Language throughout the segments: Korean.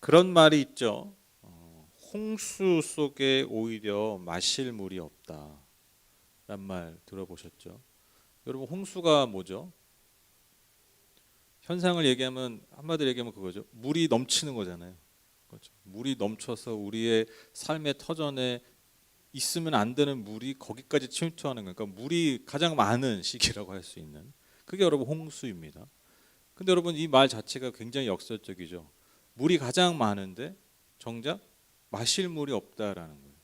그런 말이 있죠. 홍수 속에 오히려 마실 물이 없다. 란 말 들어보셨죠? 여러분 홍수가 뭐죠? 현상을 얘기하면 한마디로 얘기하면 그거죠. 물이 넘치는 거잖아요. 그렇죠? 물이 넘쳐서 우리의 삶의 터전에 있으면 안 되는 물이 거기까지 침투하는 거니까 물이 가장 많은 시기라고 할 수 있는 그게 여러분 홍수입니다. 근데 여러분 이 말 자체가 굉장히 역설적이죠. 물이 가장 많은데 정작 마실 물이 없다라는 거예요.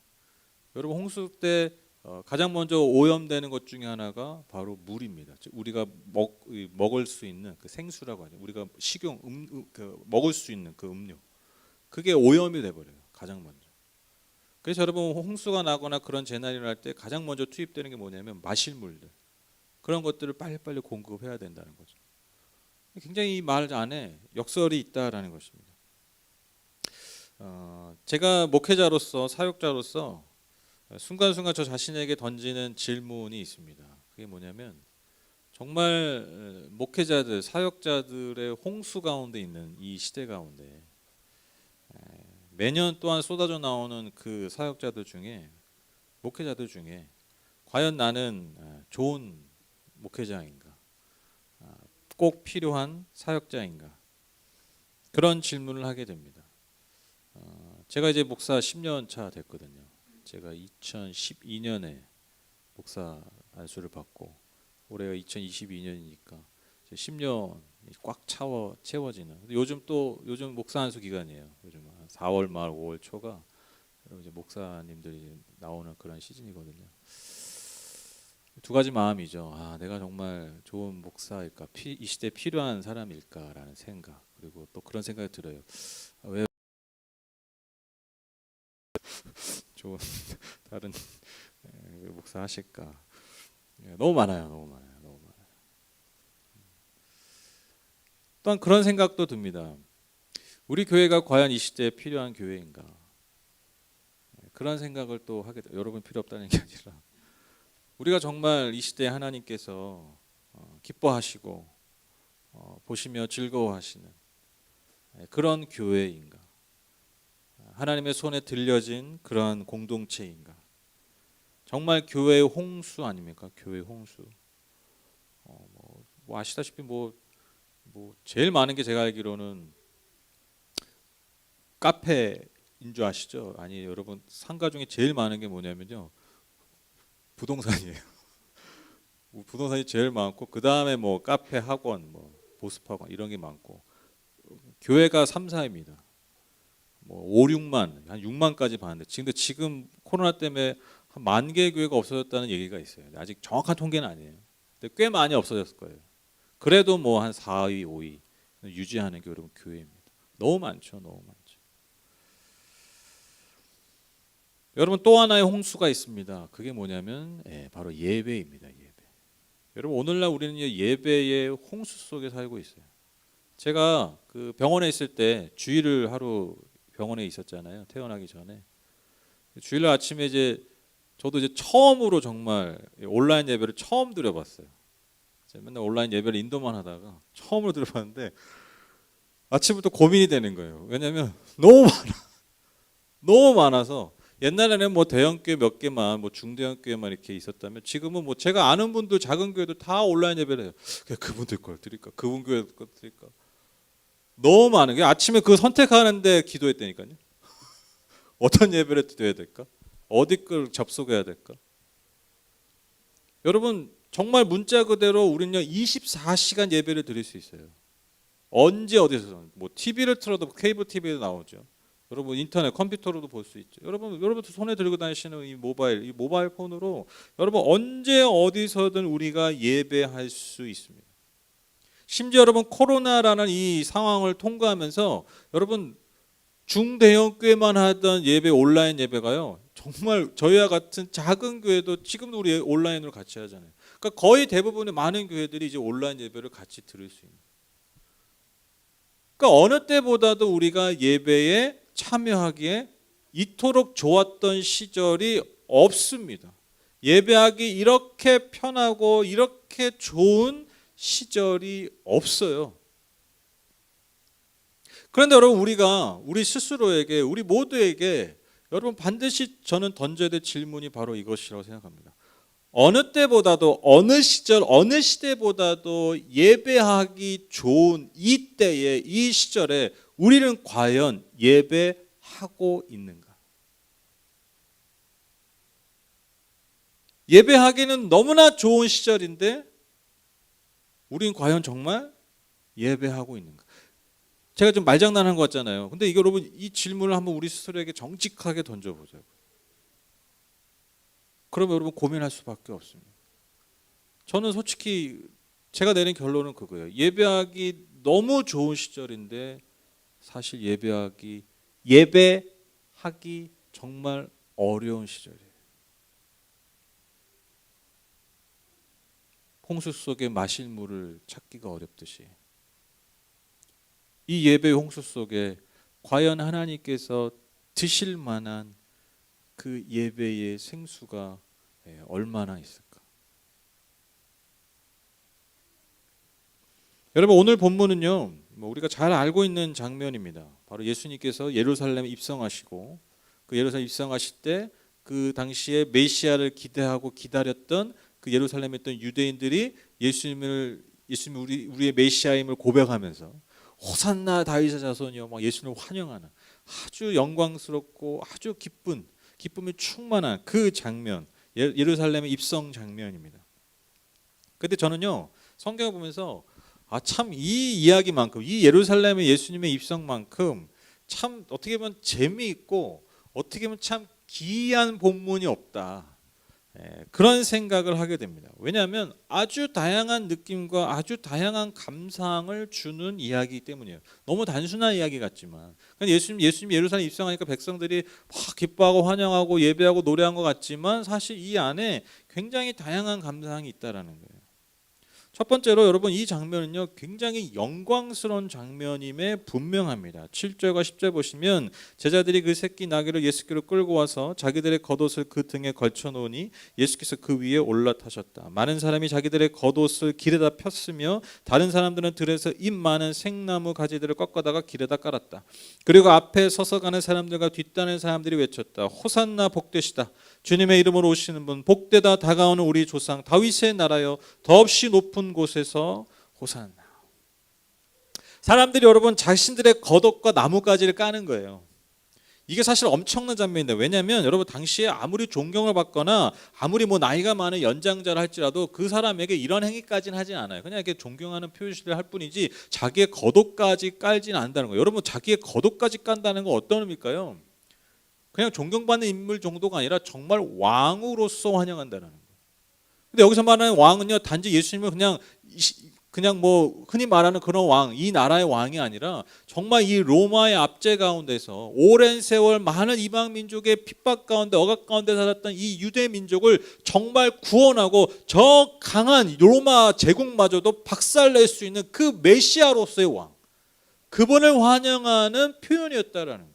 여러분 홍수 때 가장 먼저 오염되는 것 중에 하나가 바로 물입니다. 즉 우리가 먹을 수 있는 그 생수라고 하죠. 우리가 식용 먹을 수 있는 그 음료 그게 오염이 돼버려요. 가장 먼저. 그래서 여러분 홍수가 나거나 그런 재난이 날 때 가장 먼저 투입되는 게 뭐냐면 마실 물들 그런 것들을 빨리빨리 공급해야 된다는 거죠. 굉장히 이 말 안에 역설이 있다라는 것입니다. 제가 목회자로서 사역자로서 순간순간 저 자신에게 던지는 질문이 있습니다. 그게 뭐냐면 정말 목회자들, 사역자들의 홍수 가운데 있는 이 시대 가운데 매년 또한 쏟아져 나오는 그 사역자들 중에 목회자들 중에 과연 나는 좋은 목회자인가? 꼭 필요한 사역자인가? 그런 질문을 하게 됩니다. 제가 이제 목사 10년 차 됐거든요. 제가 2012년에 목사 안수를 받고 올해가 2022년이니까 10년이 꽉 채워지는. 요즘 목사 안수 기간이에요. 요즘 4월 말 5월 초가 이제 목사님들이 나오는 그런 시즌이거든요. 두 가지 마음이죠. 내가 정말 좋은 목사일까, 이 시대에 필요한 사람일까라는 생각. 그리고 또 그런 생각이 들어요. 왜 좋은 다른 목사 하실까? 너무 많아요. 너무 많아요. 또한 그런 생각도 듭니다. 우리 교회가 과연 이 시대에 필요한 교회인가? 그런 생각을 또 하게 돼요. 여러분 필요 없다는 게 아니라 우리가 정말 이 시대에 하나님께서 기뻐하시고 보시며 즐거워하시는 그런 교회인가? 하나님의 손에 들려진 그러한 공동체인가? 정말 교회의 홍수 아닙니까? 교회 홍수. 뭐 아시다시피 뭐 제일 많은 게 제가 알기로는 카페인 줄 아시죠? 아니 여러분 상가 중에 제일 많은 게 뭐냐면요. 부동산이에요. 부동산이 제일 많고 그 다음에 뭐 카페, 학원, 뭐 보습학원 이런 게 많고 교회가 3, 4입니다. 뭐 5, 6만, 한 6만까지 봤는데 지금 코로나 때문에 한 10,000개 교회가 없어졌다는 얘기가 있어요. 아직 정확한 통계는 아니에요. 근데 꽤 많이 없어졌을 거예요. 그래도 뭐 한 4위, 5위 유지하는 게 여러분 교회입니다. 너무 많죠, 너무 많죠. 여러분 또 하나의 홍수가 있습니다. 그게 뭐냐면 바로 예배입니다. 예배. 여러분 오늘날 우리는 예배의 홍수 속에 살고 있어요. 제가 그 병원에 있을 때 주일을 하루 병원에 있었잖아요. 태어나기 전에 주일 아침에 저도 이제 처음으로 정말 온라인 예배를 처음 드려봤어요. 제가 맨날 온라인 예배를 인도만 하다가 처음으로 들어봤는데 아침부터 고민이 되는 거예요. 왜냐하면 너무 너무 많아서 옛날에는 뭐 대형교회 몇 개만 뭐 중대형교회만 이렇게 있었다면 지금은 뭐 제가 아는 분들 작은 교회도 다 온라인 예배를 해요. 그분들 걸 드릴까? 그분 교회 걸 드릴까? 너무 많은 게 아침에 그 선택하는데 기도했다니까요. 어떤 예배를 드려야 될까? 어디 걸 접속해야 될까? 여러분 정말 문자 그대로 우리는 24시간 예배를 드릴 수 있어요. 언제 어디서 뭐 TV를 틀어도 케이블 TV도 나오죠. 여러분 인터넷 컴퓨터로도 볼 수 있죠. 여러분 손에 들고 다니시는 이 모바일 폰으로 여러분 언제 어디서든 우리가 예배할 수 있습니다. 심지어 여러분 코로나라는 이 상황을 통과하면서 여러분 중대형 교회만 하던 예배 온라인 예배가요. 정말 저희와 같은 작은 교회도 지금도 우리 온라인으로 같이 하잖아요. 그러니까 거의 대부분의 많은 교회들이 이제 온라인 예배를 같이 들을 수 있는. 그러니까 어느 때보다도 우리가 예배에 참여하기에 이토록 좋았던 시절이 없습니다. 예배하기 이렇게 편하고 이렇게 좋은 시절이 없어요. 그런데 여러분 우리 스스로에게 우리 모두에게 여러분 반드시 저는 던져야 될 질문이 바로 이것이라고 생각합니다. 어느 때보다도 어느 시절 어느 시대보다도 예배하기 좋은 이 때에 이 시절에 우리는 과연 예배하고 있는가? 예배하기는 너무나 좋은 시절인데 우리는 과연 정말 예배하고 있는가? 제가 좀 말장난한 것 같잖아요. 근데 이거 여러분 이 질문을 한번 우리 스스로에게 정직하게 던져보자고요. 그러면 여러분 고민할 수밖에 없습니다. 저는 솔직히 제가 내린 결론은 그거예요. 예배하기 너무 좋은 시절인데 사실 예배하기 정말 어려운 시절이에요. 홍수 속에 마실 물을 찾기가 어렵듯이 이 예배의 홍수 속에 과연 하나님께서 드실 만한 그 예배의 생수가 얼마나 있을까? 여러분 오늘 본문은요, 우리가 잘 알고 있는 장면입니다. 바로 예수님께서 예루살렘에 입성하시고 그 예루살렘 입성하실 때 그 당시에 메시아를 기대하고 기다렸던 그 예루살렘에 있던 유대인들이 예수님 우리의 메시아임을 고백하면서 호산나 다윗의 자손이여 막 예수님을 환영하는 아주 영광스럽고 아주 기쁨이 충만한 그 장면, 예루살렘의 입성 장면입니다. 그런데 저는요 성경을 보면서 참 이 이야기만큼 이 예루살렘의 예수님의 입성만큼 참 어떻게 보면 재미있고 어떻게 보면 참 기이한 본문이 없다. 그런 생각을 하게 됩니다. 왜냐하면 아주 다양한 느낌과 아주 다양한 감상을 주는 이야기이기 때문이에요. 너무 단순한 이야기 같지만 예수님 예루살렘 입성하니까 백성들이 막 기뻐하고 환영하고 예배하고 노래한 것 같지만 사실 이 안에 굉장히 다양한 감상이 있다라는 거예요. 첫 번째로 여러분 이 장면은요 굉장히 영광스러운 장면임에 분명합니다. 7절과 10절 보시면 제자들이 그 새끼 나귀를 예수께로 끌고 와서 자기들의 겉옷을 그 등에 걸쳐 놓으니 예수께서 그 위에 올라타셨다. 많은 사람이 자기들의 겉옷을 길에다 폈으며 다른 사람들은 들에서 잎 많은 생나무 가지들을 꺾어다가 길에다 깔았다. 그리고 앞에 서서 가는 사람들과 뒷단의 사람들이 외쳤다. 호산나 복되시다. 주님의 이름으로 오시는 분 복되다. 다가오는 우리 조상 다윗의 나라여 더없이 높은 곳에서 호산나. 사람들이 여러분 자신들의 겉옷과 나뭇가지를 까는 거예요. 이게 사실 엄청난 장면인데 왜냐하면 여러분 당시에 아무리 존경을 받거나 아무리 나이가 많은 연장자를 할지라도 그 사람에게 이런 행위까지는 하진 않아요. 그냥 이렇게 존경하는 표시를 할 뿐이지 자기의 겉옷까지 깔지는 않는다는 거예요. 여러분 자기의 겉옷까지 깐다는 건 어떤 의미일까요? 그냥 존경받는 인물 정도가 아니라 정말 왕으로서 환영한다는 거예요. 근데 여기서 말하는 왕은요 단지 예수님을 그냥 흔히 말하는 그런 왕, 이 나라의 왕이 아니라 정말 이 로마의 압제 가운데서 오랜 세월 많은 이방 민족의 핍박 가운데 억압 가운데 살았던 이 유대 민족을 정말 구원하고 저 강한 로마 제국마저도 박살낼 수 있는 그 메시아로서의 왕, 그분을 환영하는 표현이었다라는 거예요.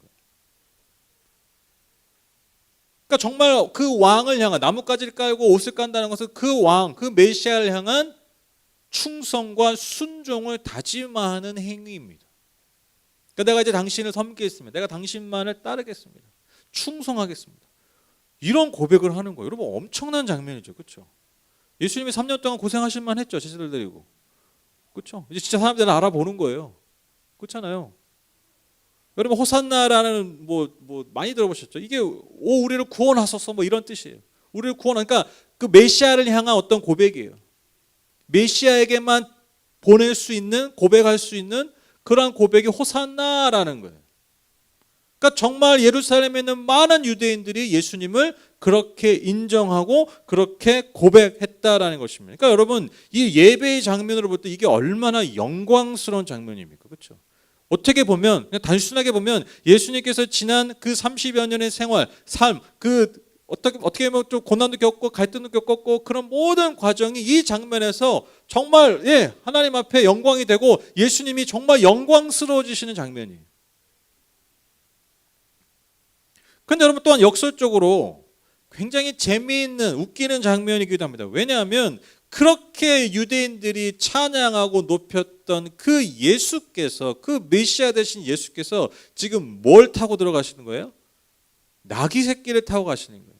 그러니까 정말 그 왕을 향한 나뭇가지를 깔고 옷을 깐다는 것은 그 왕, 그 메시아를 향한 충성과 순종을 다짐하는 행위입니다. 그러니까 내가 이제 당신을 섬기겠습니다. 내가 당신만을 따르겠습니다. 충성하겠습니다. 이런 고백을 하는 거예요. 여러분 엄청난 장면이죠, 그렇죠? 예수님이 3년 동안 고생하실 만했죠, 제자들 데리고, 그렇죠? 이제 진짜 사람들은 알아보는 거예요, 그렇잖아요. 여러분 호산나라는 많이 들어보셨죠? 이게 우리를 구원하소서 이런 뜻이에요. 우리를 그러니까 그 메시아를 향한 어떤 고백이에요. 메시아에게만 보낼 수 있는 고백할 수 있는 그러한 고백이 호산나라는 거예요. 그러니까 정말 예루살렘에 있는 많은 유대인들이 예수님을 그렇게 인정하고 그렇게 고백했다라는 것입니다. 그러니까 여러분 이 예배의 장면으로 볼 때 이게 얼마나 영광스러운 장면입니까, 그렇죠? 어떻게 보면 그냥 단순하게 보면 예수님께서 지난 그 30여 년의 생활, 삶, 그 어떻게 보면 좀 고난도 겪고 갈등도 겪었고 그런 모든 과정이 이 장면에서 정말 하나님 앞에 영광이 되고 예수님이 정말 영광스러워지시는 장면이에요. 그런데 여러분 또한 역설적으로 굉장히 재미있는 웃기는 장면이기도 합니다. 왜냐하면 그렇게 유대인들이 찬양하고 높였던 있던 그 예수께서, 그 메시아 되신 예수께서 지금 뭘 타고 들어가시는 거예요? 나귀 새끼를 타고 가시는 거예요.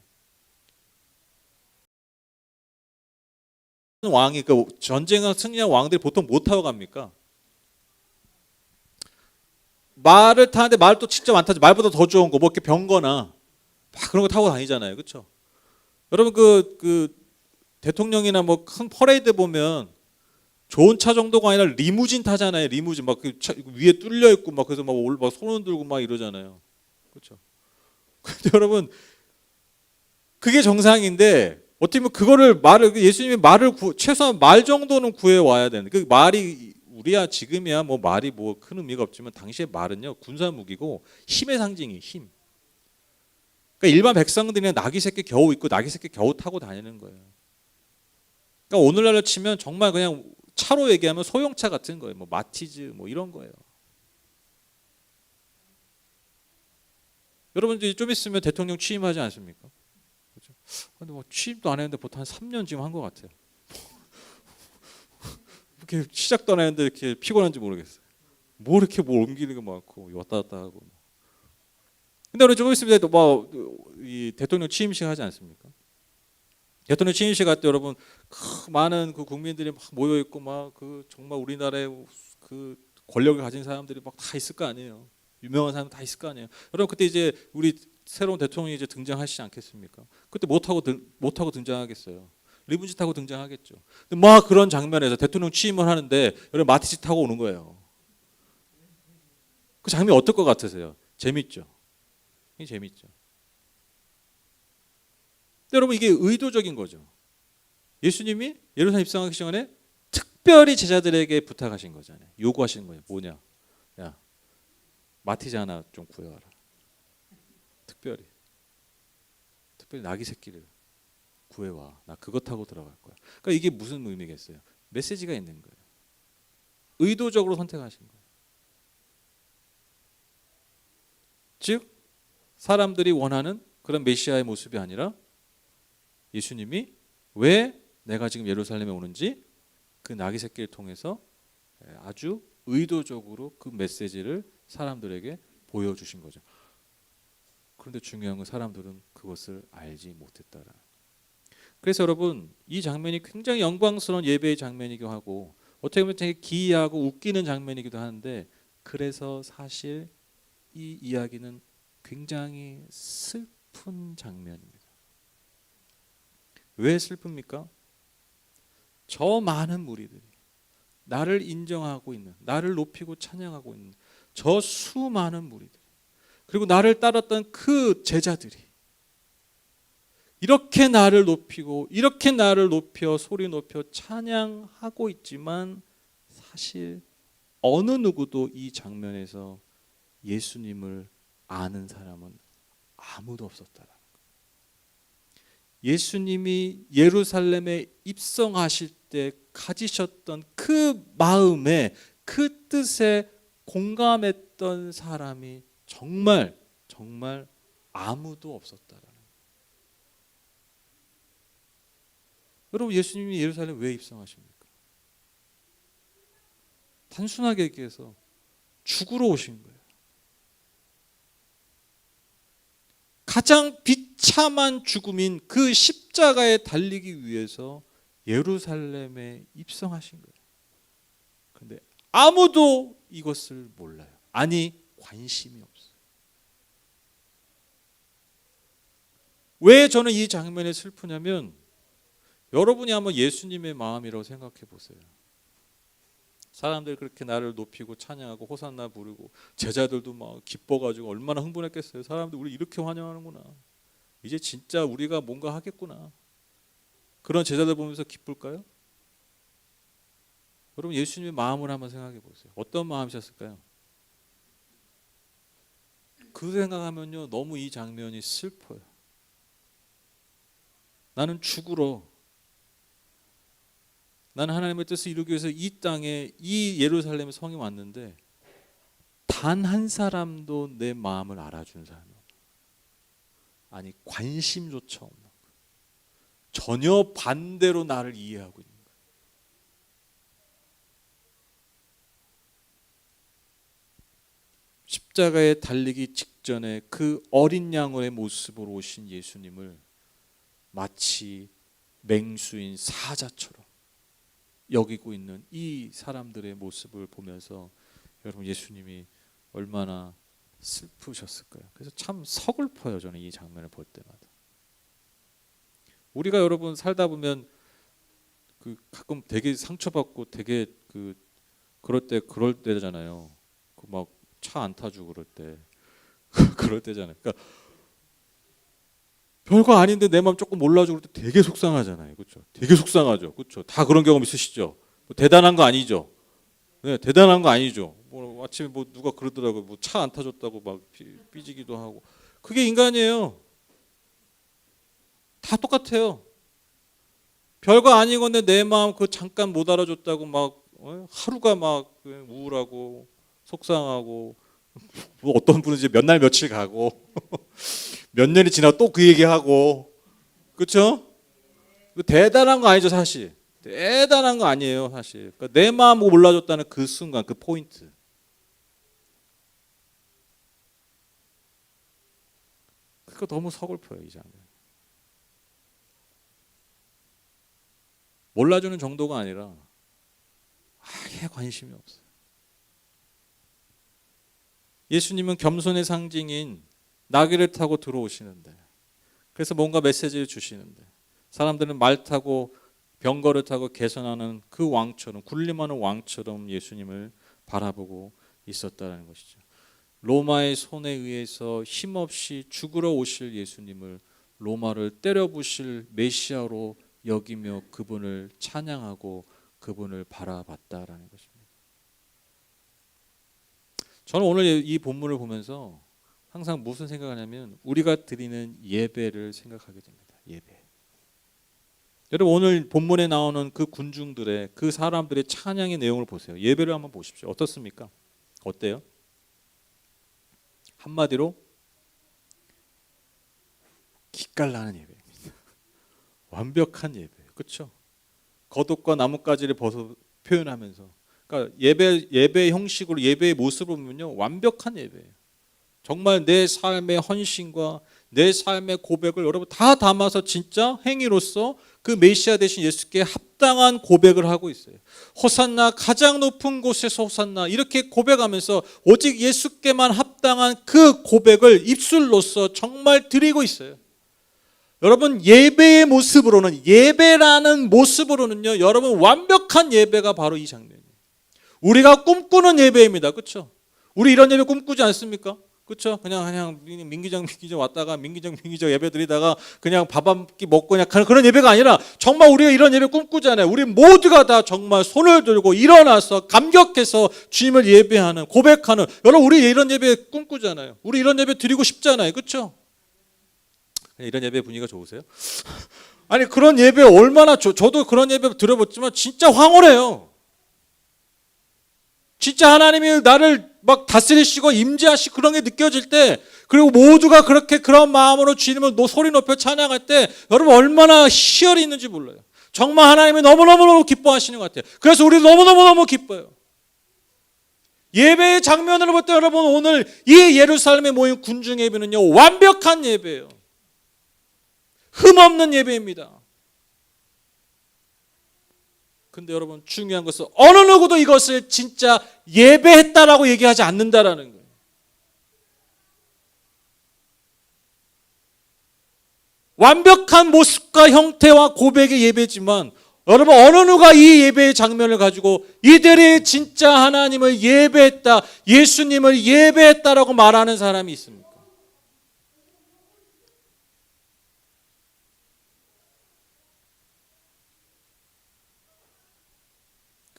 왕이, 그 전쟁을 승리한 왕들이 보통 못 타고 갑니까? 말을 타는데 말을 또 직접 안 타죠. 말보다 더 좋은 거, 뭐 이렇게 병거나 막 그런 거 타고 다니잖아요, 그렇죠? 여러분 그 대통령이나 뭐 큰 퍼레이드 보면 좋은 차 정도가 아니라 리무진 타잖아요. 리무진 막 그 위에 뚫려 있고 막 그래서 막 손 흔들고 막 이러잖아요, 그렇죠? 근데 여러분 그게 정상인데 어떻게 보면 그거를 예수님이 말을 최소한 말 정도는 구해 와야 되는, 그 말이 우리야 지금이야 뭐 말이 뭐 큰 의미가 없지만 당시에 말은요 군사 무기고 힘의 상징이 힘. 그러니까 일반 백성들이 나귀 새끼 겨우 있고 나귀 새끼 겨우 타고 다니는 거예요. 그러니까 오늘날로 치면 정말 그냥 차로 얘기하면 소형차 같은 거예요. 뭐 마티즈 뭐 이런 거예요. 여러분들 좀 있으면 대통령 취임하지 않습니까? 그렇죠? 근데 뭐 취임도 안 했는데 보통 한 3년 지금 한 것 같아요. 이렇게 시작도 안 했는데 이렇게 피곤한지 모르겠어요. 뭐 이렇게 뭐 옮기는 거 많고 왔다 갔다 하고. 근데 우리 좀 있으면 이 대통령 취임식 하지 않습니까? 대통령 취임식 할 때 여러분 많은 그 국민들이 막 모여 있고 막 그 정말 우리나라의 그 권력을 가진 사람들이 막 다 있을 거 아니에요. 유명한 사람 다 있을 거 아니에요. 여러분 그때 이제 우리 새로운 대통령이 이제 등장하시지 않겠습니까? 그때 못 타고 등장하겠어요. 리무진 타고 등장하겠죠. 근데 막 그런 장면에서 대통령 취임을 하는데 여러분 마티즈 타고 오는 거예요. 그 장면 어떨 것 같으세요? 재밌죠. 이게 재밌죠. 근데 여러분 이게 의도적인 거죠. 예수님이 예루살렘 입성하기 전에 특별히 제자들에게 부탁하신 거잖아요. 요구하시는 거예요. 뭐냐? 야, 마티즈 하나 좀 구해와라. 특별히 나귀 새끼를 구해와. 나 그거 타고 들어갈 거야. 그러니까 이게 무슨 의미겠어요? 메시지가 있는 거예요. 의도적으로 선택하신 거예요. 즉 사람들이 원하는 그런 메시아의 모습이 아니라 예수님이 왜 내가 지금 예루살렘에 오는지 그 나귀 새끼를 통해서 아주 의도적으로 그 메시지를 사람들에게 보여주신 거죠. 그런데 중요한 건 사람들은 그것을 알지 못했다라. 그래서 여러분 이 장면이 굉장히 영광스러운 예배의 장면이기도 하고 어떻게 보면 되게 기이하고 웃기는 장면이기도 하는데 그래서 사실 이 이야기는 굉장히 슬픈 장면입니다. 왜 슬픕니까? 저 많은 무리들이 나를 인정하고 있는, 나를 높이고 찬양하고 있는 저 수많은 무리들, 그리고 나를 따랐던 그 제자들이 이렇게 나를 높이고 이렇게 나를 높여 소리 높여 찬양하고 있지만 사실 어느 누구도 이 장면에서 예수님을 아는 사람은 아무도 없었다라는 거예요. 예수님이 예루살렘에 입성하실 때 가지셨던 그 마음에 그 뜻에 공감했던 사람이 정말 아무도 없었다라는 거예요. 여러분 예수님이 예루살렘에 왜 입성하십니까? 단순하게 얘기해서 죽으러 오신 거예요. 가장 비참한 죽음인 그 십자가에 달리기 위해서 예루살렘에 입성하신 거예요. 그런데 아무도 이것을 몰라요. 아니 관심이 없어요. 왜 저는 이 장면에 슬프냐면 여러분이 한번 예수님의 마음이라고 생각해 보세요. 사람들 그렇게 나를 높이고 찬양하고 호산나 부르고 제자들도 막 기뻐가지고 얼마나 흥분했겠어요. 사람들 우리 이렇게 환영하는구나. 이제 진짜 우리가 뭔가 하겠구나. 그런 제자들 보면서 기쁠까요? 여러분 예수님의 마음을 한번 생각해 보세요. 어떤 마음이셨을까요? 그 생각하면요 너무 이 장면이 슬퍼요. 나는 죽으러, 나는 하나님의 뜻을 이루기 위해서 이 땅에 이 예루살렘 성에 왔는데 단 한 사람도 내 마음을 알아주는 사람이 없는 거예요. 아니 관심조차 없는 거예요. 전혀 반대로 나를 이해하고 있는 거예요. 십자가에 달리기 직전에 그 어린 양의 모습으로 오신 예수님을 마치 맹수인 사자처럼 여기고 있는 이 사람들의 모습을 보면서 여러분 예수님이 얼마나 슬프셨을까요? 그래서 참 서글퍼요. 저는 이 장면을 볼 때마다. 우리가 여러분 살다 보면 가끔 되게 상처받고 되게 그럴 때잖아요. 막 차 안 타주고 그럴 때 그럴 때잖아요. 그러니까 별거 아닌데 내 마음 조금 몰라주고 그럴 때 되게 속상하잖아요. 그렇죠? 되게 속상하죠. 그렇죠? 다 그런 경험 있으시죠? 뭐 대단한 거 아니죠? 네, 대단한 거 아니죠. 뭐 아침에 뭐 누가 그러더라고요. 뭐 차 안 타줬다고 막 삐지기도 하고. 그게 인간이에요. 다 똑같아요. 별거 아닌 건데 내 마음 잠깐 못 알아줬다고 막 하루가 막 우울하고 속상하고 뭐 어떤 분은 이제 몇 날 며칠 가고 몇 년이 지나고 또 그 얘기하고 그렇죠? 대단한 거 아니죠 사실. 대단한 거 아니에요 사실. 그러니까 내 마음 몰라줬다는 그 순간 그 포인트. 그거 너무 서글퍼요 이 장면. 몰라주는 정도가 아니라 아예 관심이 없어요. 예수님은 겸손의 상징인 나귀를 타고 들어오시는데 그래서 뭔가 메시지를 주시는데 사람들은 말 타고 병거를 타고 개선하는 그 왕처럼 군림하는 왕처럼 예수님을 바라보고 있었다는 것이죠. 로마의 손에 의해서 힘없이 죽으러 오실 예수님을 로마를 때려부실 메시아로 여기며 그분을 찬양하고 그분을 바라봤다라는 것입니다. 저는 오늘 이 본문을 보면서 항상 무슨 생각하냐면 우리가 드리는 예배를 생각하게 됩니다. 예배. 여러분 오늘 본문에 나오는 그 군중들의 그 사람들의 찬양의 내용을 보세요. 예배를 한번 보십시오. 어떻습니까? 어때요? 한마디로 기깔나는 예배입니다. 완벽한 예배예요. 그렇죠? 겉옷과 나뭇가지를 벗어 표현하면서 그러니까 예배 형식으로 예배의 모습을 보면요 완벽한 예배예요. 정말 내 삶의 헌신과 내 삶의 고백을 여러분 다 담아서 진짜 행위로서 그 메시아 되신 예수께 합당한 고백을 하고 있어요. 호산나 가장 높은 곳에서 호산나 이렇게 고백하면서 오직 예수께만 합당한 그 고백을 입술로서 정말 드리고 있어요. 여러분 예배의 모습으로는 예배라는 모습으로는요 여러분 완벽한 예배가 바로 이 장면이에요. 우리가 꿈꾸는 예배입니다. 그렇죠? 우리 이런 예배 꿈꾸지 않습니까? 그렇죠? 그냥 민기적 왔다가 민기적 예배 드리다가 그냥 밥 한 끼 먹고 그냥 그런 예배가 아니라 정말 우리가 이런 예배 꿈꾸잖아요. 우리 모두가 다 정말 손을 들고 일어나서 감격해서 주님을 예배하는 고백하는 여러분 우리 이런 예배 꿈꾸잖아요. 우리 이런 예배 드리고 싶잖아요. 그렇죠? 이런 예배 분위기가 좋으세요? 아니 그런 예배 얼마나 저도 그런 예배 들어봤지만 진짜 황홀해요. 진짜 하나님이 나를 막 다스리시고 임재하시고 그런 게 느껴질 때 그리고 모두가 그렇게 그런 마음으로 주님을 소리 높여 찬양할 때 여러분 얼마나 희열이 있는지 몰라요. 정말 하나님이 너무너무 기뻐하시는 것 같아요. 그래서 우리 너무너무 기뻐요. 예배의 장면으로 볼 때 여러분 오늘 이 예루살렘에 모인 군중 예배는요 완벽한 예배예요. 흠없는 예배입니다. 근데 여러분 중요한 것은 어느 누구도 이것을 진짜 예배했다라고 얘기하지 않는다라는 거예요. 완벽한 모습과 형태와 고백의 예배지만 여러분 어느 누가 이 예배의 장면을 가지고 이들이 진짜 하나님을 예배했다, 예수님을 예배했다라고 말하는 사람이 있습니까?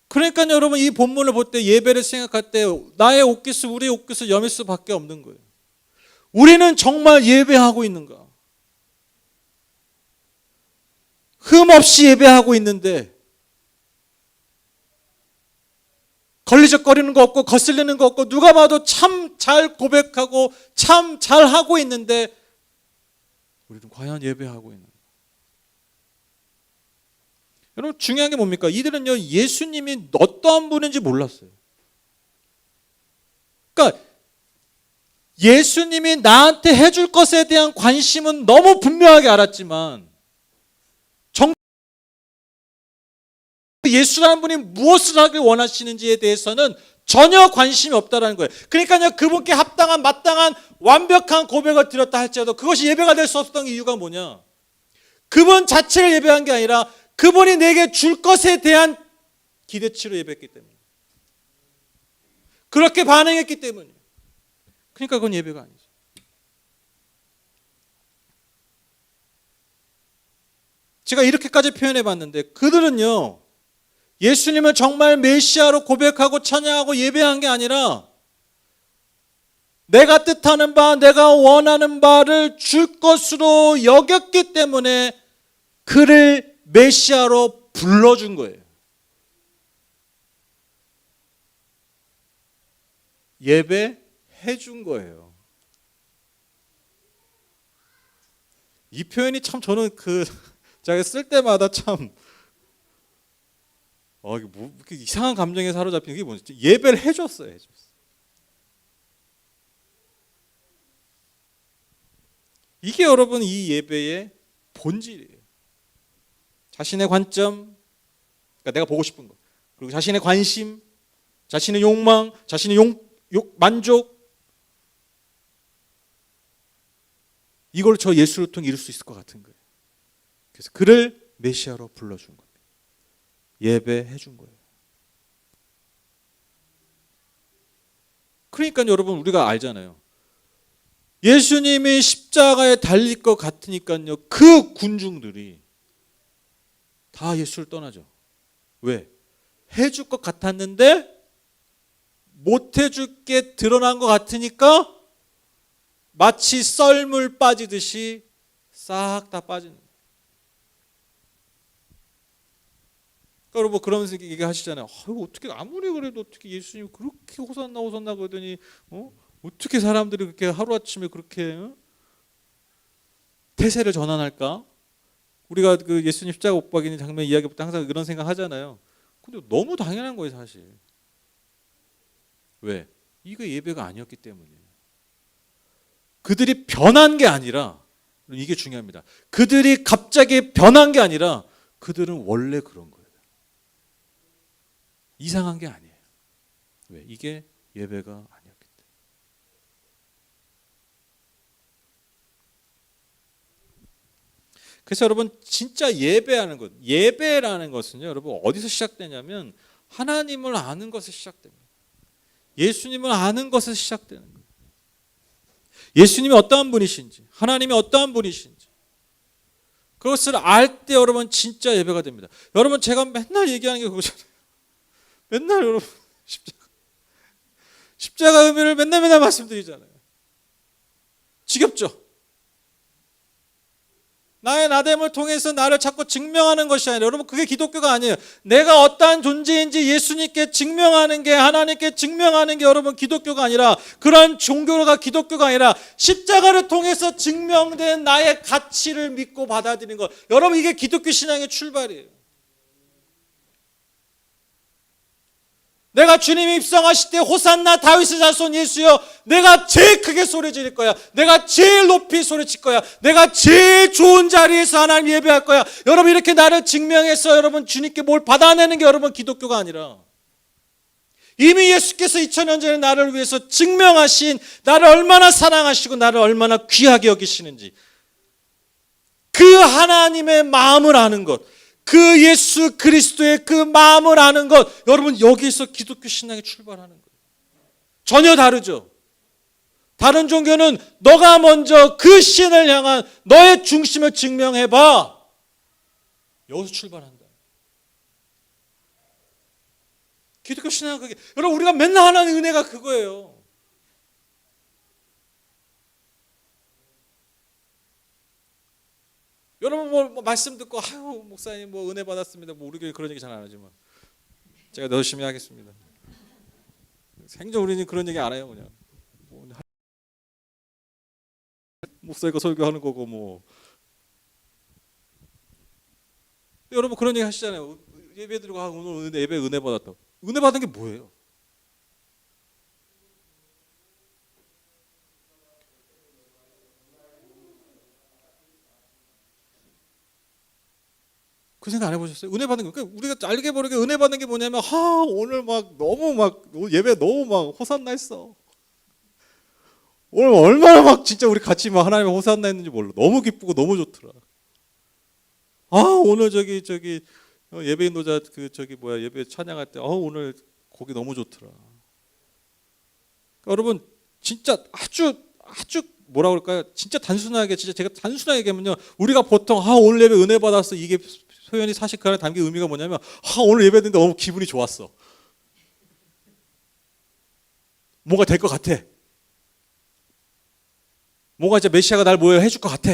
그러니까 여러분 이 본문을 볼 때 예배를 생각할 때 나의 옷깃을 우리의 옷깃을 여밀 수밖에 없는 거예요. 우리는 정말 예배하고 있는가? 흠없이 예배하고 있는데 걸리적거리는 거 없고 거슬리는 거 없고 누가 봐도 참 잘 고백하고 참 잘하고 있는데 우리는 과연 예배하고 있는가? 여러분 중요한 게 뭡니까? 이들은요 예수님이 어떠한 분인지 몰랐어요. 그러니까 예수님이 나한테 해줄 것에 대한 관심은 너무 분명하게 알았지만 예수라는 분이 무엇을 하길 원하시는지에 대해서는 전혀 관심이 없다는 거예요. 그러니까요, 그분께 합당한 마땅한 완벽한 고백을 드렸다 할지라도 그것이 예배가 될 수 없었던 이유가 뭐냐? 그분 자체를 예배한 게 아니라 그분이 내게 줄 것에 대한 기대치로 예배했기 때문에, 그렇게 반응했기 때문에. 그러니까 그건 예배가 아니죠. 제가 이렇게까지 표현해 봤는데 그들은요, 예수님을 정말 메시아로 고백하고 찬양하고 예배한 게 아니라 내가 뜻하는 바, 내가 원하는 바를 줄 것으로 여겼기 때문에 그를 메시아로 불러준 거예요. 예배해 준 거예요. 이 표현이 참 저는 제가 쓸 때마다 참 이게 뭐 이렇게 이상한 감정에 사로잡히는 게 뭐지? 예배를 해줬어요. 이게 여러분 이 예배의 본질이에요. 자신의 관점, 그러니까 내가 보고 싶은 것, 그리고 자신의 관심, 자신의 욕망, 자신의 만족, 이걸 저 예수를 통해 이룰 수 있을 것 같은 거예요. 그래서 그를 메시아로 불러준 겁니다. 예배해 준 거예요. 그러니까 여러분 우리가 알잖아요. 예수님이 십자가에 달릴 것 같으니까요, 그 군중들이 다 예수를 떠나죠. 왜? 해줄 것 같았는데 못 해줄 게 드러난 것 같으니까 마치 썰물 빠지듯이 싹 다 빠지는 거예요. 그러니까 여러분 그러면서 얘기하시잖아요. 어떻게 아무리 그래도 어떻게 예수님 그렇게 호산나 그러더니 어떻게 사람들이 그렇게 하루아침에 그렇게 태세를 전환할까? 우리가 그 예수님 십자가 못 박이는 장면 이야기할 때 항상 그런 생각 하잖아요. 근데 너무 당연한 거예요, 사실. 왜? 이거 예배가 아니었기 때문이에요. 그들이 변한 게 아니라, 이게 중요합니다. 그들이 갑자기 변한 게 아니라 그들은 원래 그런 거예요. 이상한 게 아니에요. 왜? 이게 예배가 아니었기 때문에. 그래서 여러분 진짜 예배라는 것은요, 여러분 어디서 시작되냐면 하나님을 아는 것에서 시작됩니다. 예수님을 아는 것에서 시작되는 거예요. 예수님이 어떠한 분이신지, 하나님이 어떠한 분이신지 그것을 알 때 여러분 진짜 예배가 됩니다. 여러분 제가 맨날 얘기하는 게 그거잖아요. 맨날 여러분 십자가 의미를 맨날 말씀드리잖아요. 지겹죠? 나의 나됨을 통해서 나를 자꾸 증명하는 것이 아니라, 여러분 그게 기독교가 아니에요. 내가 어떠한 존재인지 예수님께 증명하는 게, 하나님께 증명하는 게 여러분 기독교가 아니라, 그런 종교가 기독교가 아니라 십자가를 통해서 증명된 나의 가치를 믿고 받아들이는 것. 여러분 이게 기독교 신앙의 출발이에요. 내가 주님이 입성하실 때 호산나 다윗의 자손 예수여, 내가 제일 크게 소리 지를 거야. 내가 제일 높이 소리칠 거야. 내가 제일 좋은 자리에서 하나님 예배할 거야. 여러분 이렇게 나를 증명해서 여러분 주님께 뭘 받아내는 게 여러분 기독교가 아니라, 이미 예수께서 2000년 전에 나를 위해서 증명하신, 나를 얼마나 사랑하시고 나를 얼마나 귀하게 여기시는지 그 하나님의 마음을 아는 것, 그 예수 그리스도의 그 마음을 아는 것, 여러분 여기서 기독교 신앙이 출발하는 거예요. 전혀 다르죠. 다른 종교는 너가 먼저 그 신을 향한 너의 중심을 증명해봐. 여기서 출발한다. 기독교 신앙은 그게, 여러분 우리가 맨날 하는 은혜가 그거예요. 여러분 뭐 말씀 듣고 아유 목사님 뭐 은혜 받았습니다. 뭐 우리 교회 그런 얘기 잘 안 하지만 제가 열심히 하겠습니다. 생전 우리는 그런 얘기 안 해요. 그냥 목사가 설교하는 거고 뭐. 여러분 그런 얘기 하시잖아요. 예배 드리고 오늘 예배 은혜 받았다. 은혜 받은 게 뭐예요? 그 생각 안 해보셨어요? 은혜 받는 거. 그러니까 우리가 알게 모르게 은혜 받는 게 뭐냐면, 오늘 막 너무 막 예배 너무 막 호산나 했어. 오늘 얼마나 막 진짜 우리 같이 막 하나님의 호산나 했는지 몰라. 너무 기쁘고 너무 좋더라. 오늘 저기 예배 인도자 예배 찬양할 때 오늘 곡이 너무 좋더라. 그러니까 여러분 진짜 아주 뭐라 그럴까요? 진짜 단순하게 진짜 제가 단순하게 얘기하면요. 우리가 보통 오늘 예배 은혜 받았어. 이게 표현이 사실 그 안에 담긴 의미가 뭐냐면 오늘 예배 드는데 너무 기분이 좋았어. 뭔가 될 것 같아. 뭔가 이제 메시아가 날 뭐 해줄 것 같아.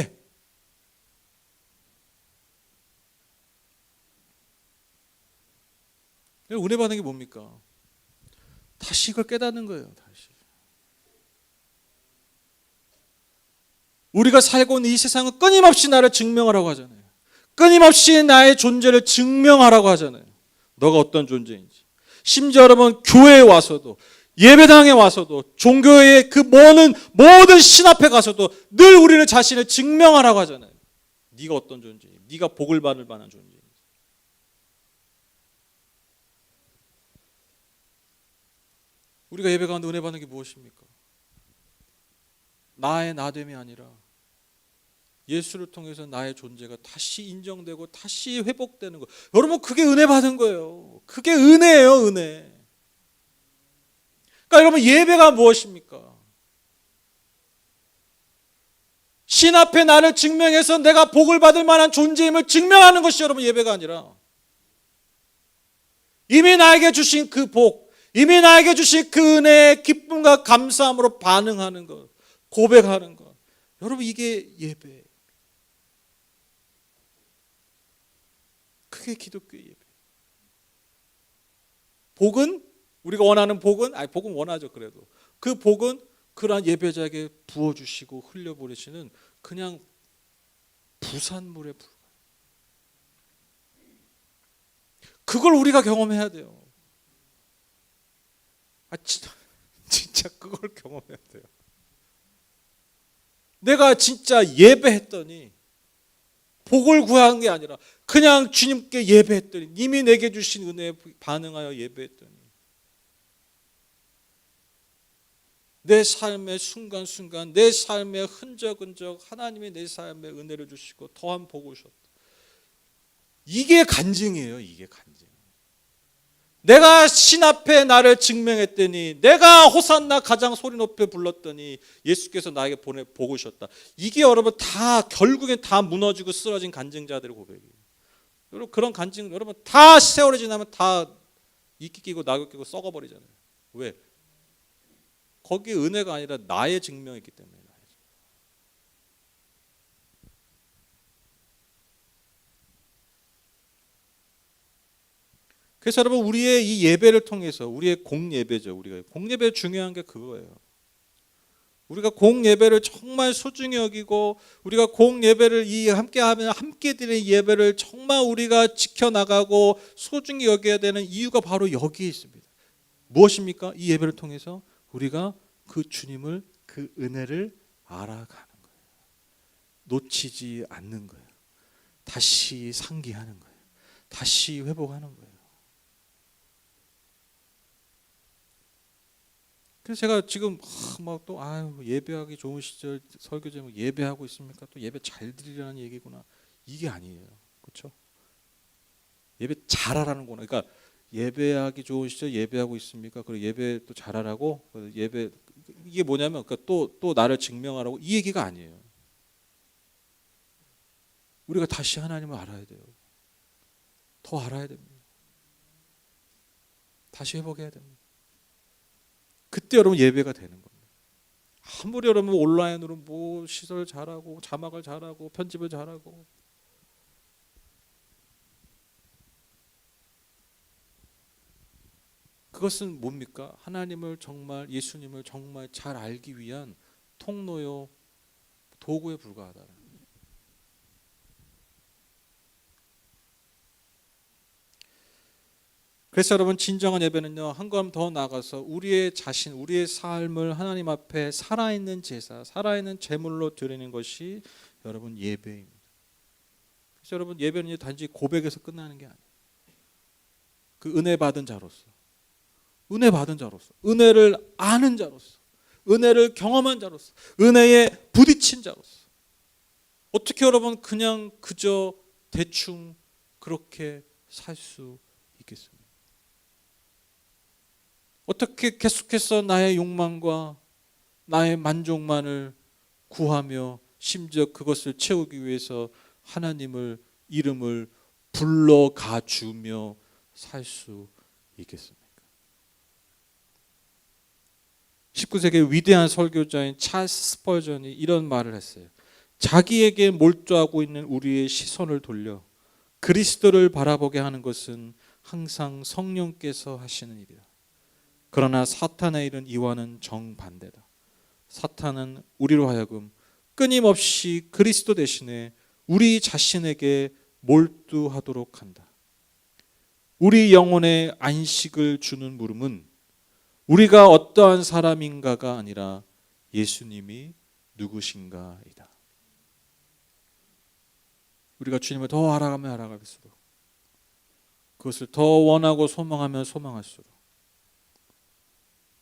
은혜 받는 게 뭡니까? 다시 이걸 깨닫는 거예요. 다시. 우리가 살고 있는 이 세상은 끊임없이 나를 증명하라고 하잖아요. 끊임없이 나의 존재를 증명하라고 하잖아요. 너가 어떤 존재인지. 심지어 여러분 교회에 와서도 예배당에 와서도 종교의 그 모든 신 앞에 가서도 늘 우리는 자신을 증명하라고 하잖아요. 네가 어떤 존재인지. 네가 복을 받을 만한 존재인지. 우리가 예배 가운데 은혜 받는 게 무엇입니까? 나의 나됨이 아니라 예수를 통해서 나의 존재가 다시 인정되고 다시 회복되는 거. 여러분 그게 은혜 받은 거예요. 그게 은혜예요, 은혜. 그러니까 여러분 예배가 무엇입니까? 신 앞에 나를 증명해서 내가 복을 받을 만한 존재임을 증명하는 것이 여러분 예배가 아니라 이미 나에게 주신 그 복, 이미 나에게 주신 그 은혜의 기쁨과 감사함으로 반응하는 것, 고백하는 것. 여러분 이게 예배예요. 그게 기독교의 예배. 복은 우리가 원하는 복은 복은 원하죠. 그래도 그 복은 그러한 예배자에게 부어주시고 흘려보내시는 그냥 부산물에 불과해요. 그걸 우리가 경험해야 돼요. 진짜 그걸 경험해야 돼요. 내가 진짜 예배했더니 복을 구한 게 아니라 그냥 주님께 예배했더니 이미 내게 주신 은혜에 반응하여 예배했더니 내 삶의 순간순간 내 삶의 흔적흔적 하나님이 내 삶에 은혜를 주시고 더한 복을 주셨다. 이게 간증이에요. 이게 간증. 내가 신 앞에 나를 증명했더니 내가 호산나 가장 소리 높여 불렀더니 예수께서 나에게 복을 주셨다. 이게 여러분 다 결국엔 다 무너지고 쓰러진 간증자들의 고백이에요. 여러분 그런 간증 여러분 다 세월이 지나면 다 이끼 끼고 낙엽 끼고 썩어버리잖아요. 왜? 거기에 은혜가 아니라 나의 증명이기 때문에. 그래서 여러분 우리의 이 예배를 통해서 우리의 공예배죠. 우리가 공예배 중요한 게 그거예요. 우리가 공예배를 정말 소중히 여기고 우리가 공예배를 함께하면 함께 드리는 예배를 정말 우리가 지켜나가고 소중히 여겨야 되는 이유가 바로 여기에 있습니다. 무엇입니까? 이 예배를 통해서 우리가 그 주님을 그 은혜를 알아가는 거예요. 놓치지 않는 거예요. 다시 상기하는 거예요. 다시 회복하는 거예요. 그래서 제가 지금 막 또 예배하기 좋은 시절 설교 제목 예배하고 있습니까? 또 예배 잘 드리라는 얘기구나. 이게 아니에요. 그렇죠? 예배 잘하라는 거나. 그러니까 예배하기 좋은 시절 예배하고 있습니까? 그리고 예배 또 잘하라고 예배 이게 뭐냐면 그러니까 또 나를 증명하라고 이 얘기가 아니에요. 우리가 다시 하나님을 알아야 돼요. 더 알아야 됩니다. 다시 회복해야 됩니다. 그때 여러분 예배가 되는 겁니다. 아무리 여러분 온라인으로 뭐 시설 잘하고 자막을 잘하고 편집을 잘하고 그것은 뭡니까? 하나님을 정말 예수님을 정말 잘 알기 위한 통로요 도구에 불과하다는 거예요. 그래서 여러분 진정한 예배는요 한 걸음 더 나아가서 우리의 자신, 우리의 삶을 하나님 앞에 살아있는 제사, 살아있는 제물로 드리는 것이 여러분 예배입니다. 그래서 여러분 예배는 단지 고백에서 끝나는 게 아니에요. 그 은혜 받은 자로서, 은혜 받은 자로서, 은혜를 아는 자로서, 은혜를 경험한 자로서, 은혜에 부딪힌 자로서 어떻게 여러분 그냥 그저 대충 그렇게 살 수 있겠습니까? 어떻게 계속해서 나의 욕망과 나의 만족만을 구하며 심지어 그것을 채우기 위해서 하나님을 이름을 불러가 주며 살 수 있겠습니까? 19세기 위대한 설교자인 찰스 스펄전이 이런 말을 했어요. 자기에게 몰두하고 있는 우리의 시선을 돌려 그리스도를 바라보게 하는 것은 항상 성령께서 하시는 일이다. 그러나 사탄의 일은 이와는 정반대다. 사탄은 우리로 하여금 끊임없이 그리스도 대신에 우리 자신에게 몰두하도록 한다. 우리 영혼에 안식을 주는 물음은 우리가 어떠한 사람인가가 아니라 예수님이 누구신가이다. 우리가 주님을 더 알아가면 알아갈수록, 그것을 더 원하고 소망하면 소망할수록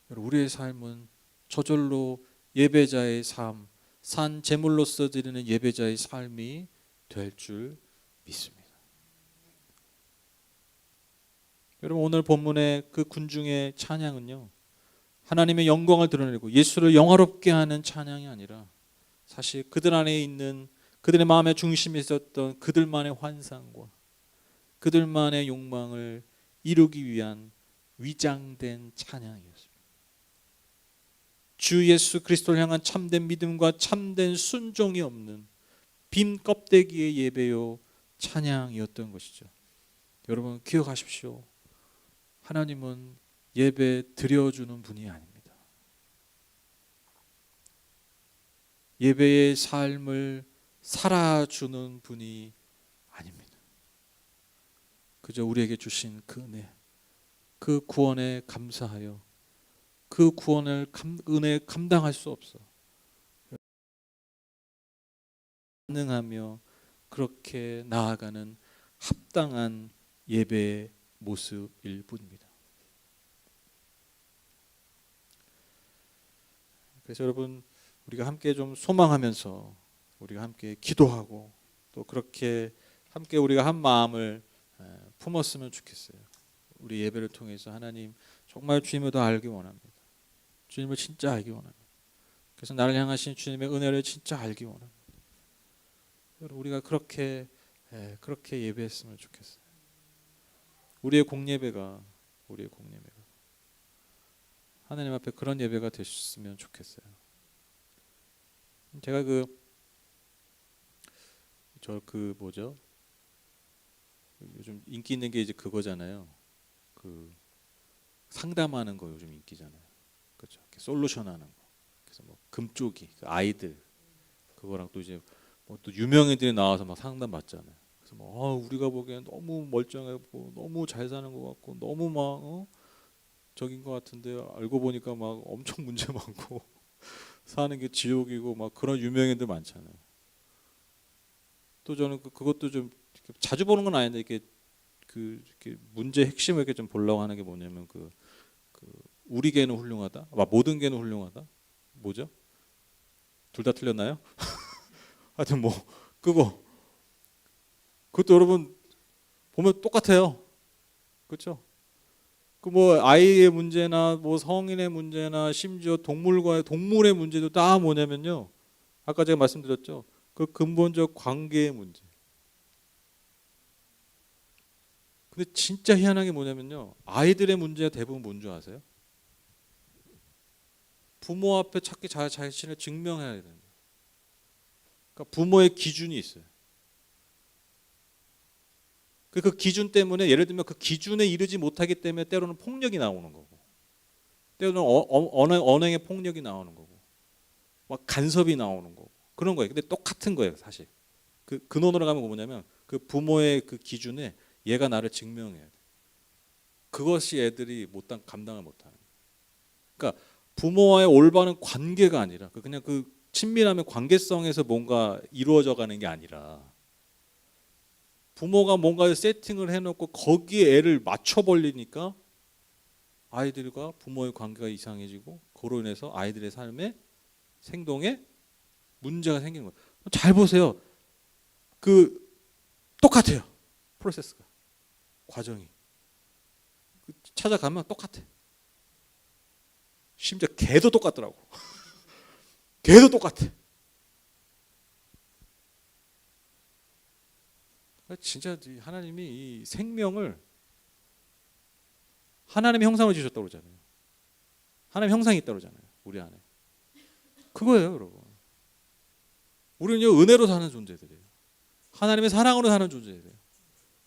우리의 삶은 저절로 예배자의 삶, 산 제물로서 드리는 예배자의 삶이 될 줄 믿습니다. 여러분 오늘 본문의 그 군중의 찬양은요, 하나님의 영광을 드러내고 예수를 영화롭게 하는 찬양이 아니라 사실 그들 안에 있는 그들의 마음의 중심에 있었던 그들만의 환상과 그들만의 욕망을 이루기 위한 위장된 찬양이었습니다. 주 예수 그리스도를 향한 참된 믿음과 참된 순종이 없는 빈 껍데기의 예배요 찬양이었던 것이죠. 여러분 기억하십시오. 하나님은 예배 드려주는 분이 아닙니다. 예배의 삶을 살아주는 분이 아닙니다. 그저 우리에게 주신 그 은혜, 그 구원에 감사하여 그 구원을 은혜 감당할 수 없어 반응하며 그렇게 나아가는 합당한 예배의 모습일 뿐입니다. 그래서 여러분 우리가 함께 좀 소망하면서 우리가 함께 기도하고 또 그렇게 함께 우리가 한 마음을 품었으면 좋겠어요. 우리 예배를 통해서 하나님 정말 주님을 더 알기 원합니다. 주님을 진짜 알기 원합니다. 그래서 나를 향하신 주님의 은혜를 진짜 알기 원합니다. 우리가 그렇게 예배했으면 좋겠어요. 우리의 공예배가 하나님 앞에 그런 예배가 되셨으면 좋겠어요. 제가 요즘 인기 있는 게 이제 그거잖아요. 그 상담하는 거 요즘 인기잖아요. 그렇죠? 솔루션 하는 거. 그래서 뭐 금쪽이 그 아이들 그거랑 또 이제 뭐 또 유명인들이 나와서 막 상담 받잖아요. 그래서 뭐 우리가 보기엔 너무 멀쩡하고 너무 잘 사는 것 같고 너무 막 적인 것 같은데 알고 보니까 막 엄청 문제 많고 사는 게 지옥이고 막 그런 유명인들 많잖아요. 또 저는 그것도 좀 자주 보는 건 아닌데 이렇게 문제 핵심을 이렇게 좀 보려고 하는 게 뭐냐면 그 우리 개는 훌륭하다, 모든 개는 훌륭하다, 뭐죠? 둘 다 틀렸나요? 하여튼 뭐 그것도 여러분 보면 똑같아요, 그렇죠? 그 뭐 아이의 문제나 뭐 성인의 문제나 심지어 동물의 문제도 다 뭐냐면요. 아까 제가 말씀드렸죠. 그 근본적 관계의 문제. 근데 진짜 희한한 게 뭐냐면요. 아이들의 문제가 대부분 뭔 줄 아세요? 부모 앞에 자신을 증명해야 됩니다. 그러니까 부모의 기준이 있어요. 그 기준 때문에 예를 들면 그 기준에 이르지 못하기 때문에 때로는 폭력이 나오는 거고, 때로는 언행의 폭력이 나오는 거고, 막 간섭이 나오는 거고 그런 거예요. 근데 똑같은 거예요, 사실. 그 근원으로 가면 뭐냐면 그 부모의 그 기준에 얘가 나를 증명해야 돼. 그것이 애들이 감당을 못하는 거예요. 그러니까 부모와의 올바른 관계가 아니라 그냥 그 친밀함의 관계성에서 뭔가 이루어져 가는 게 아니라 부모가 뭔가 세팅을 해놓고 거기에 애를 맞춰버리니까 아이들과 부모의 관계가 이상해지고 그로 인해서 아이들의 삶에 생동에 문제가 생기는 거예요. 잘 보세요. 그 똑같아요. 프로세스가 과정이 찾아가면 똑같아. 심지어 개도 똑같더라고. 개도 똑같아. 진짜 하나님이 이 생명을 하나님의 형상으로 지으셨다고 그러잖아요. 하나님의 형상이 있다고 그러잖아요. 우리 안에. 그거예요, 여러분. 우리는요, 은혜로 사는 존재들이에요. 하나님의 사랑으로 사는 존재들이에요.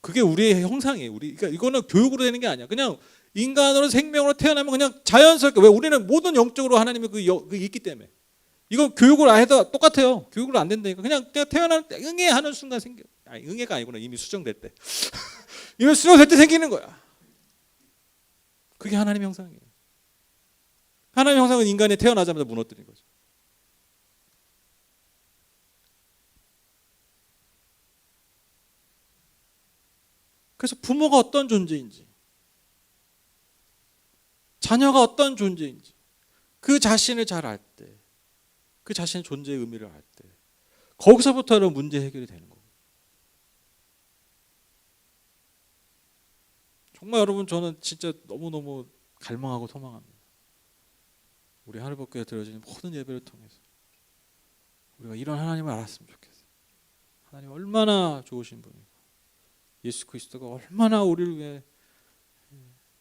그게 우리의 형상이에요. 그러니까 이거는 교육으로 되는 게 아니야. 그냥 인간으로 생명으로 태어나면 그냥 자연스럽게, 왜 우리는 모든 영적으로 하나님의 그 있기 때문에. 이거 교육을 안 해도 똑같아요. 교육을 안 된다니까. 그냥 태어날 때 응애하는 순간 생겨. 아니, 응애가 아니구나. 이미 수정될 때. 이미 수정될 때 생기는 거야. 그게 하나님의 형상이에요. 하나님의 형상은 인간이 태어나자마자 무너뜨린 거죠. 그래서 부모가 어떤 존재인지, 자녀가 어떤 존재인지, 그 자신을 잘 알 때, 그 자신의 존재의 의미를 알 때, 거기서부터는 문제 해결이 되는 거예요. 정말 여러분, 저는 진짜 너무너무 갈망하고 소망합니다. 우리 하늘법교에 드려지는 모든 예배를 통해서 우리가 이런 하나님을 알았으면 좋겠어요. 하나님 얼마나 좋으신 분이고, 예수 그리스도가 얼마나 우리를 위해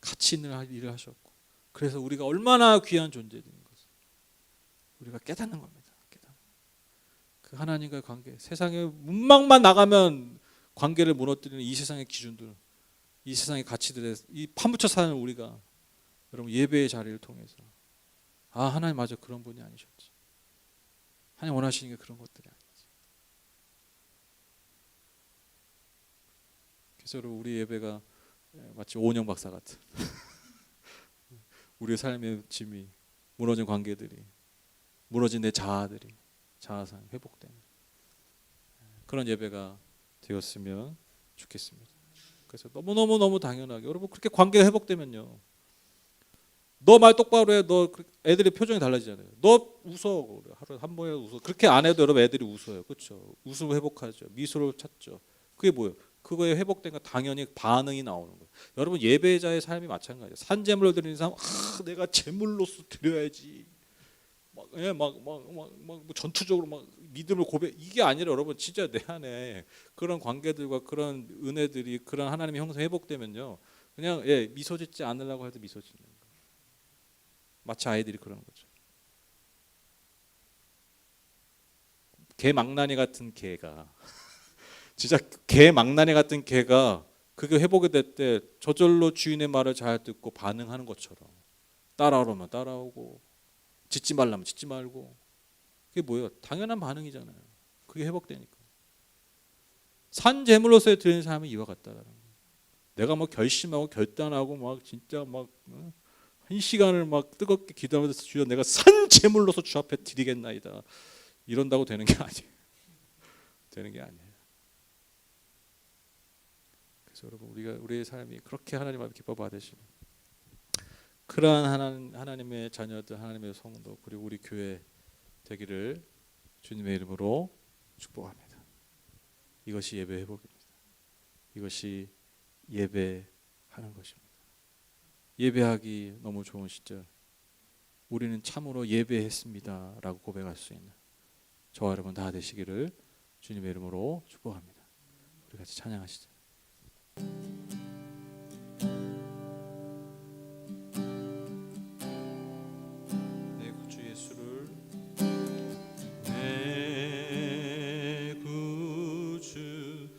가치 있는 일을 하셨고, 그래서 우리가 얼마나 귀한 존재들인 것을 우리가 깨닫는 겁니다. 그 하나님과의 관계, 세상에 문막만 나가면 관계를 무너뜨리는 이 세상의 기준들, 이 세상의 가치들에 이 파묻혀 사는 우리가, 여러분, 예배의 자리를 통해서 하나님 맞아, 그런 분이 아니셨지. 하나님 원하시는 게 그런 것들이 아니지. 그래서 여러분, 우리 예배가 마치 오은영 박사 같은 우리의 삶의 짐이, 무너진 관계들이, 무너진 내 자아상 회복되는 그런 예배가 되었으면 좋겠습니다. 그래서 너무 당연하게, 여러분, 그렇게 관계가 회복되면요, 너 말 똑바로 해. 너 애들의 표정이 달라지잖아요. 너 웃어. 하루에 한 번에 웃어. 그렇게 안 해도 여러분 애들이 웃어요. 그렇죠? 웃음을 회복하죠. 미소를 찾죠. 그게 뭐예요? 그거에 회복된 거 당연히 반응이 나오는 거예요. 여러분, 예배자의 삶이 마찬가지예요. 산제물을 드리는 사람, 내가 제물로서 드려야지. 막 전투적으로 막 믿음을 고백, 이게 아니라 여러분, 진짜 내 안에 그런 관계들과 그런 은혜들이, 그런 하나님의 형상 회복되면요, 그냥 미소 짓지 않으려고 해도 미소 짓는 거예요. 마치 아이들이 그러는 거죠. 개 망나니 같은 개가 진짜 개 망나니 같은 개가 그게 회복이 될 때 저절로 주인의 말을 잘 듣고 반응하는 것처럼, 따라오면 따라오고, 짖지 말라면 짖지 말고, 그게 뭐예요? 당연한 반응이잖아요. 그게 회복되니까. 산 제물로서의 드리는 삶이 이와 같다라는 거예요. 내가 뭐 결심하고 결단하고 막 진짜 막 한 시간을 막 뜨겁게 기도하면서, 주여 내가 산 제물로서 주 앞에 드리겠나이다, 이런다고 되는 게 아니에요. 되는 게 아니에요. 그래서 여러분, 우리의 삶이 그렇게 하나님 앞에 기뻐 받으시는 그러한 하나님의 자녀들, 하나님의 성도, 그리고 우리 교회 되기를 주님의 이름으로 축복합니다. 이것이 예배 회복입니다. 이것이 예배하는 것입니다. 예배하기 너무 좋은 시절, 우리는 참으로 예배했습니다 라고 고백할 수 있는 저와 여러분 다 되시기를 주님의 이름으로 축복합니다. 우리 같이 찬양하시죠. 내 구주 예수를, 내 구주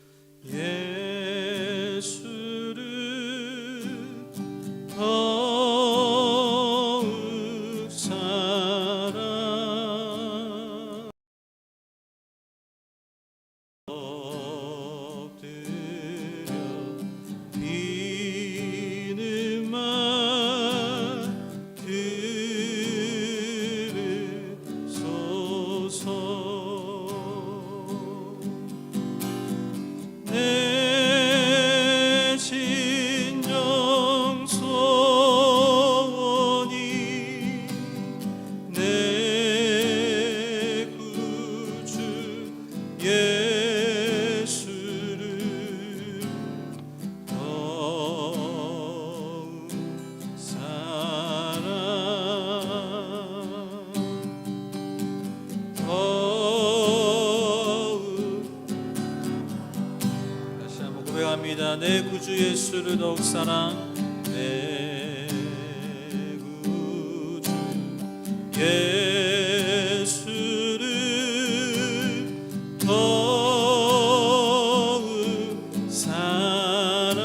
예수를 더욱 사랑 엎드려 기도합니다. 내 구주 예수를 더욱 사랑, 내 구주 예수를 더욱 사랑,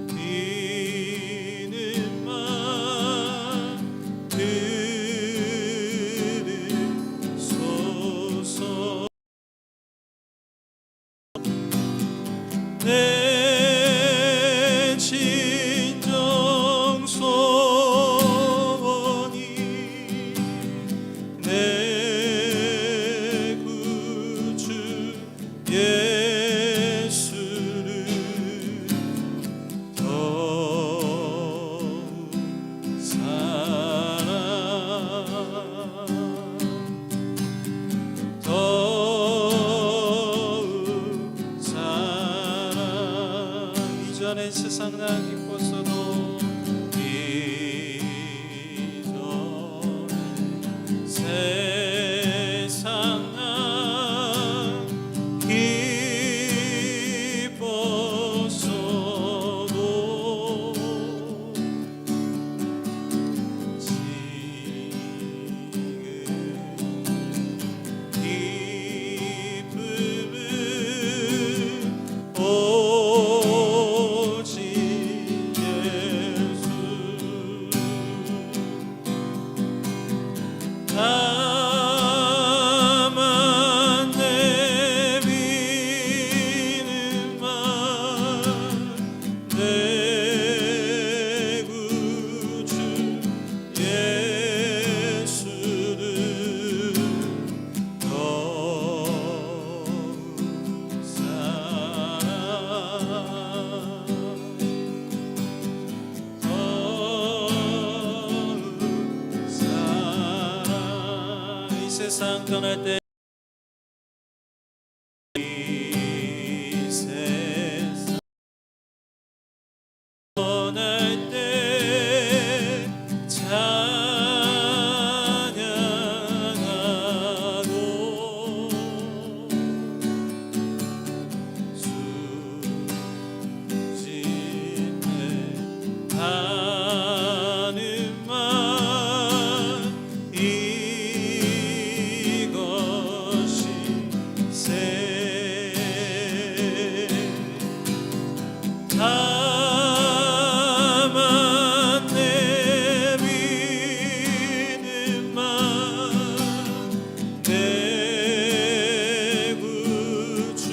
비는 말 들으소서. 내 진정 소원이 내 구주 예수를 더욱 사랑, 더욱 사랑. 이전에 세상 나 기뻤어도 이전에 세상 나 기뻤어도 기쁨은 오직 예수. 다만 내비는 말 내 구주 예수를 더욱 사랑, 더욱 사랑. 이 세상 떠날 때, 이 세상 떠날 때 찬양하고 순진해 하는 말 이것이 세. 다만 내비는 말 내 구주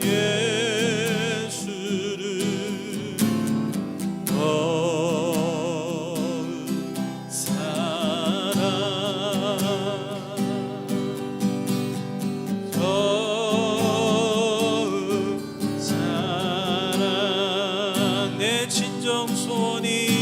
예수를 더욱 사랑, 더욱 사랑. 내 진정 소원이